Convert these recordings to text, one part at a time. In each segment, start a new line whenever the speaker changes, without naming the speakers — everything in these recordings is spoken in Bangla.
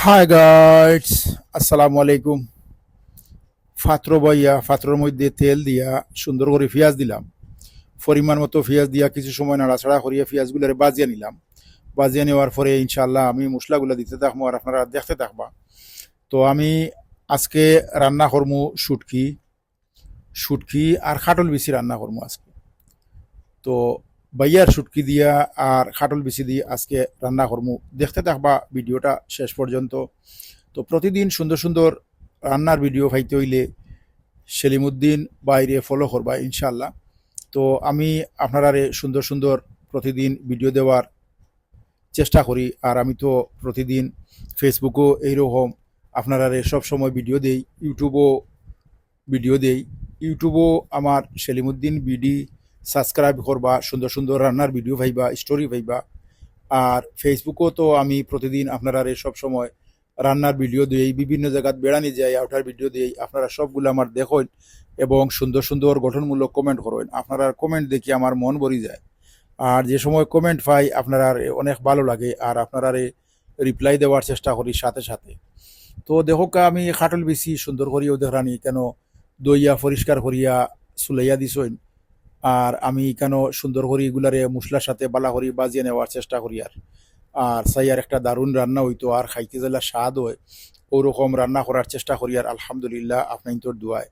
হাই গাইস, আসসালামু আলাইকুম। ফাত্র বইয়া ফাত্রর মধ্যে তেল দিয়া সুন্দর করে পেঁয়াজ দিলাম। পরিমাণ মতো পেঁয়াজ দিয়া কিছু সময় নাড়াচাড়া করিয়া পেঁয়াজগুলোরে বাজিয়ে নিলাম। বাজিয়ে নেওয়ার পরে ইনশাল্লাহ আমি মশলাগুলো দিতে থাকবো আর আপনারা দেখতে থাকবা। তো আমি আজকে রান্না করবো শুটকি শুটকি আর খাটল বিচি রান্না করবো আজকে। তো বাইয়ার শুটকি দিয়া আর খাটল বিচি দিয়ে আজকে রান্না করবো, দেখতে থাকবা ভিডিওটা শেষ পর্যন্ত। তো প্রতিদিন সুন্দর সুন্দর রান্নার ভিডিও পাইতে হইলে সেলিমউদ্দিন বাইরে ফলো করবা ইনশাল্লাহ। তো আমি আপনারারে সুন্দর সুন্দর প্রতিদিন ভিডিও দেওয়ার চেষ্টা করি। আর আমি তো প্রতিদিন ফেসবুকও এইরকম আপনারারে সব সময় ভিডিও দেই, ইউটিউবও ভিডিও দেই। ইউটিউবও আমার সেলিমউদ্দিন বিডি সাবস্ক্রাইব করবা, সুন্দর সুন্দর রান্নার ভিডিও পাইবা, স্টোরি পাইবা। আর ফেসবুকও তো আমি প্রতিদিন আপনারারে সব সময় রান্নার ভিডিও দিই, বিভিন্ন জায়গায় বেড়ানি যাই, আউটার ভিডিও দিই। আপনারা সবগুলো আমার দেখেন এবং সুন্দর সুন্দর গঠনমূলক কমেন্ট করেন। আপনারা কমেন্ট দেখি আমার মন ভরি যায়। আর যে সময় কমেন্ট পাই আপনারা অনেক ভালো লাগে আর আপনারা রিপ্লাই দেওয়ার চেষ্টা করি সাথে সাথে। তো দেখো আমি খাটল বেশি সুন্দর করিয়া দেখানি কেন দইয়া পরিষ্কার করিয়া সুলাইয়া দিছইন। আর আমি কেন সুন্দর করি এগুলারে মশলার সাথে বালা করি বাজিয়ে নেওয়ার চেষ্টা করি। আর আর চাই আর একটা দারুণ রান্না হইতো আর খাইতে যেলা স্বাদ হয় ওরকম রান্না করার চেষ্টা করি। আর আলহামদুলিল্লাহ আপনার তোর দোয়ায়।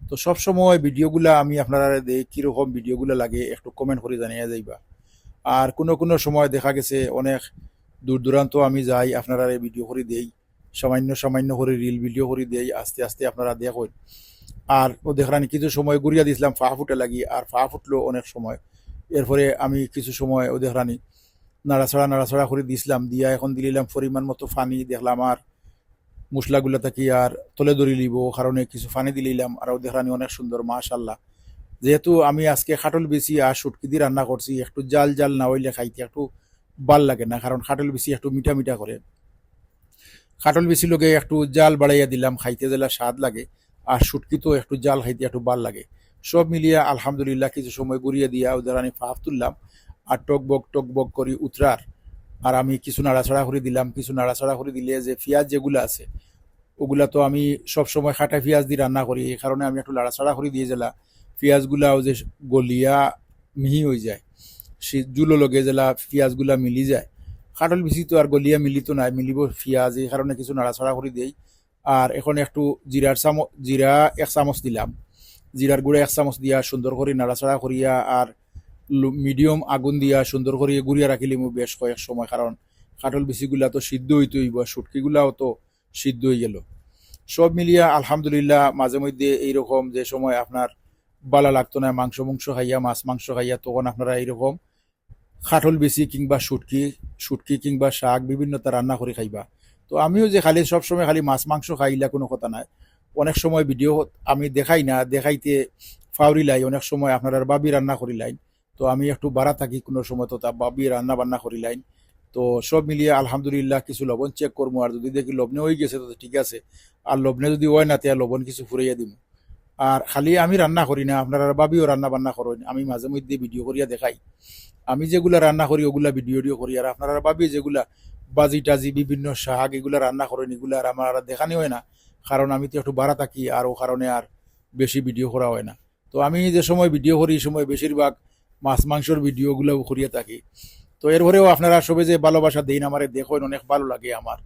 তো সব সময় ভিডিওগুলা আমি আপনারা দেই, কিরকম ভিডিওগুলো লাগে একটু কমেন্ট করে জানিয়ে যাইবা। আর কোনো কোনো সময় দেখা গেছে অনেক দূর দূরান্ত আমি যাই, আপনারা ভিডিও করে দেই, সামান্য সামান্য করে রিল ভিডিও করে দেই, আস্তে আস্তে আপনারা দেখেন। আর ও দেখলাম কিছু সময় গুড়িয়া দিয়েছিলাম ফা ফুটে লাগি, আর ফা ফুটলো অনেক সময়। এরপরে আমি কিছু সময় ও দেখলানি নাড়াছাড়া নাড়াছাড়া করে দিছিলাম, দিয়া এখন দিলাম পরিমাণ মতো পানি। দেখলাম আর মশলাগুলো থাকি আর তলে ধরে লিব কারণে কিছু পানি দিলাম। আর ও দেখলানি অনেক সুন্দর মাশাল্লাহ। যেহেতু আমি আজকে খাটল বেশি আর শুটকি দিয়ে রান্না করছি, একটু জাল জাল না হইলে খাইতে একটু ভাল লাগে না, কারণ খাটল বেশি একটু মিঠা মিঠা করে। খাটল বেশি লোকে একটু জাল বাড়াইয়া দিলাম, খাইতে দিলে স্বাদ লাগে। আর শুটকি তো একটু জাল খাইতে একটু ভাল লাগে। সব মিলিয়ে আলহামদুলিল্লাহ কিছু সময় গুড়িয়ে দিয়া ওদের আমি ফাফ তুললাম আর টক বক করি উতরার। আর আমি কিছু নাড়াছাড়া করে দিলাম। কিছু নাড়াছাড়া করে দিলে যে পেঁয়াজ যেগুলো আছে ওগুলা তো আমি সব সময় খাটা পেঁয়াজ দিয়ে রান্না করি, এই কারণে আমি একটু লাড়াছাড়া করে দিয়ে গেলা পেঁয়াজগুলাও যে গলিয়া মিহি হয়ে যায়, সে জুলো লগে জেলা পেঁয়াজগুলা মিলি যায়। খাটল বেশি তো আর গলিয়া মিলিত নাই, মিলিব পেঁয়াজ, এই কারণে কিছু নাড়াছাড়া করে দিই। আর এখন একটু জিরা 1 চামচ দিলাম, জিরার গুঁড়া 1 চামচ দিয়া সুন্দর করে নাড়াচাড়া করিয়া আর মিডিয়াম আগুন দিয়া সুন্দর করে গুড়িয়া রাখিলিম বেশ কয়েক সময়, কারণ কাটল বিচিগুলা তো সিদ্ধ হইতে হইব, শুটকিগুলাও তো সিদ্ধ হয়ে গেল। সব মিলিয়া আলহামদুলিল্লাহ মাঝে মধ্যে এইরকম যে সময় আপনার বালা লাগতো না মাংস মাংস খাইয়া, মাছ মাংস খাইয়া, তখন আপনারা এইরকম খাটল বেশি কিংবা শুটকি শুটকি কিংবা শাক বিভিন্নতা রান্না করে খাইবা। তো আমিও যে খালি সবসময় খালি মাছ মাংস খাইলা কোনো কথা নাই। অনেক সময় ভিডিও আমি দেখাই না, দেখাইতে ফাউরি লাই, অনেক সময় আপনার বাবি রান্না করি লাইন। তো আমি একটু বাড়া থাকি কোনো সময়, তো তা বাবি রান্না বান্না করি লাইন। তো সব মিলিয়ে আলহামদুলিল্লাহ কিছু লবণ চেক করবো, আর যদি দেখি লবণে হয়ে গেছে তো ঠিক আছে, আর লবণে যদি হয় না তে লবণ কিছু ফুরাইয়া দিব। আর খালি আমি রান্না করি না, আপনারা বাবিও রান্না বান্না করেন, আমি মাঝে মধ্যে ভিডিও করিয়া দেখাই। আমি যেগুলা রান্না করি ওগুলা ভিডিও করি, আর আপনারা ভাবি যেগুলা বাজি টাজি বিভিন্ন শাক এগুলা রান্না করেন এগুলা আর আমার আর দেখানি হয় না, কারণ আমি তো একটু বাড়া থাকি আর ও কারণে আর বেশি ভিডিও করা হয় না। তো আমি যে সময় ভিডিও করি এই সময় বেশিরভাগ মাছ মাংসর ভিডিওগুলো করিয়া থাকি। তো এরপরেও আপনারা সবে যে ভালোবাসা দেন আমারে দেখেন, অনেক ভালো লাগে আমার।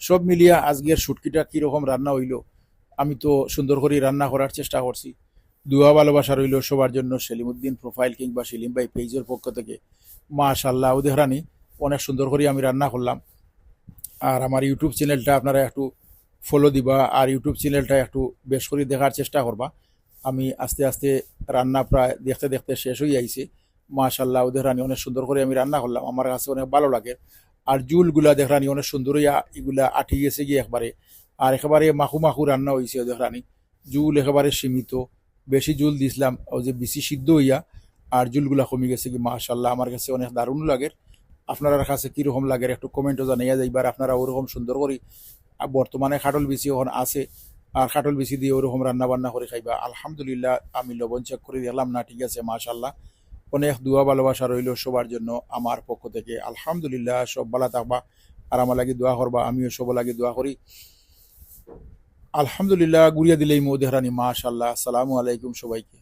সব মিলিয়া আজকের শুটকিটা কিরকম রান্না হইলো, আমি তো সুন্দর করে রান্না করার চেষ্টা করছি। দুয়া ভালোবাসা রইল সবার জন্য সেলিমউদ্দিন প্রোফাইল কিংবা সেলিম ভাই পেজের পক্ষ থেকে। মাশাল্লাহ ওদেহরানি অনেক সুন্দর করে আমি রান্না করলাম। আর আমার ইউটিউব চ্যানেলটা আপনারা একটু ফলো দিবা, আর ইউটিউব চ্যানেলটা একটু বেশ করে দেখার চেষ্টা করবা। আমি আস্তে আস্তে রান্না প্রায় দেখতে দেখতে শেষ হয়ে আইছে। মাশাল্লাহ ওদেহরানি অনেক সুন্দর করে আমি রান্না করলাম, আমার কাছে অনেক ভালো লাগে। আর জুলগুলা দেখরানি অনেক সুন্দর হইয়া এগুলা আঠি গেছে গিয়ে একবারে। আর একেবারে মাখু মাখু রান্না হয়েছে দেখরানি, জুল একেবারে সীমিত, বেশি জুল দিছিলাম ওই যে বেশি সিদ্ধ হইয়া আর জুলগুলা কমে গেছে কি। মাশাল্লাহ আমার কাছে অনেক দারুণ লাগে। আপনার কাছে কিরকম লাগে একটু কমেন্টও জানাইয়া যাইবার। আপনারা ওরকম সুন্দর করে বর্তমানে খাটল বিচি এখন আছে, আর খাটল বিচি দিয়ে ওরকম রান্না বান্না করে খাইবা। আলহামদুলিল্লাহ আমি লবণ চেক করে দেখলাম না ঠিক আছে মাশাল্লাহ। অনেক দুয়া ভালোবাসা রইল সবার জন্য আমার পক্ষ থেকে। আলহামদুলিল্লাহ সব ভালো থাকবা, আর আমার লাগে দোয়া করবা, আমিও সব লাগে দোয়া করি। আলহামদুলিল্লাহ, গুড়িয়া দিলেই মৌ দেহরানি, মাশাল্লাহ। আসসালামু আলাইকুম সবাইকে।